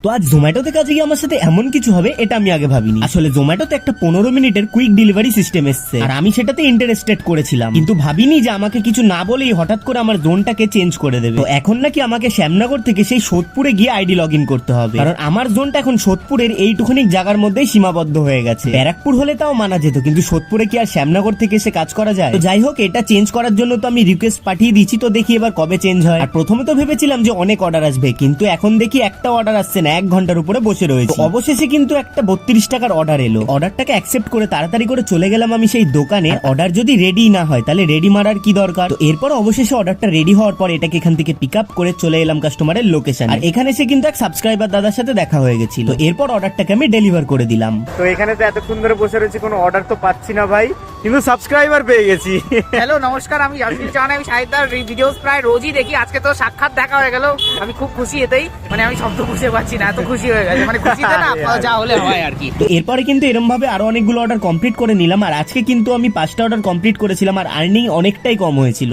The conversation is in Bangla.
তো আজ জোম্যাটোতে কাজে গিয়ে আমার সাথে এমন কিছু হবে এটা আমি আগে ভাবিনি। আসলে জোম্যাটোতে একটা 15 মিনিটের কুইক ডেলিভারি সিস্টেম এসছে, আর আমি সেটাতে ইন্টারেস্টেড করেছিলাম, কিন্তু ভাবিনি যে আমাকে কিছু না বলেই হঠাৎ করে আমার জোনটাকে চেঞ্জ করে দেবে। তো এখন নাকি আমাকে শ্যামনগর থেকে সেই সোদপুরে গিয়ে আইডি লগ ইন করতে হবে, কারণ আমার জোনটা এখন সোদপুরের এইটুখানি জায়গার মধ্যেই সীমাবদ্ধ হয়ে গেছে। ব্যারাকপুর হলে তাও মানা যেত, কিন্তু সোদপুরে কি আর শ্যামনগর থেকে এসে কাজ করা যায়? তো যাই হোক, এটা চেঞ্জ করার জন্য তো আমি রিকোয়েস্ট পাঠিয়ে দিয়েছি, তো দেখি এবার কবে চেঞ্জ হয়। আর প্রথমে তো ভেবেছিলাম যে অনেক অর্ডার আসবে, কিন্তু এখন দেখি একটা অর্ডার আসছে না, 1 ঘন্টার উপরে বসে রয়েছে। অবশেষে কিন্তু একটা 32 টাকার অর্ডার এলো। অর্ডারটাকে অ্যাকসেপ্ট করে তাড়াতাড়ি করে চলে গেলাম আমি সেই দোকানে। অর্ডার যদি রেডি না হয় তাহলে রেডি মারার কি দরকার? তো এরপর অবশেষে অর্ডারটা রেডি হওয়ার পর এটাকে এখান থেকে পিক আপ করে চলে এলাম কাস্টমারের লোকেশন। আর এখানে এসে কিন্তু এক সাবস্ক্রাইবার দাদার সাথে দেখা হয়ে গেছিল। তো এরপর অর্ডারটাকে আমি ডেলিভার করে দিলাম। তো এখানে তো এতক্ষণ ধরে বসে রয়েছি, কোনো অর্ডার তো পাচ্ছি না ভাই, কিন্তু সাবস্ক্রাইবার পেয়ে গেছি। হ্যালো নমস্কার, আমি জাসমিন চান। আমি শাহিদার ভিডিওস প্রায় রোজই দেখি, আজকে তো সাক্ষাৎ দেখা হয়ে গেল। আমি খুব খুশি এতেই, মানে আমি শব্দ বুঝতে পারছি না, এত খুশি হয়ে গেছে, মানে খুশিতে না যা হলে হয় আর কি। তো এরপরে কিন্তু এরকম ভাবে আরো অনেকগুলো অর্ডার কমপ্লিট করে নিলাম, আর আজকে কিন্তু আমি 5টা অর্ডার কমপ্লিট করেছিলাম, আর আর্নিং অনেকটাই কম হয়েছিল।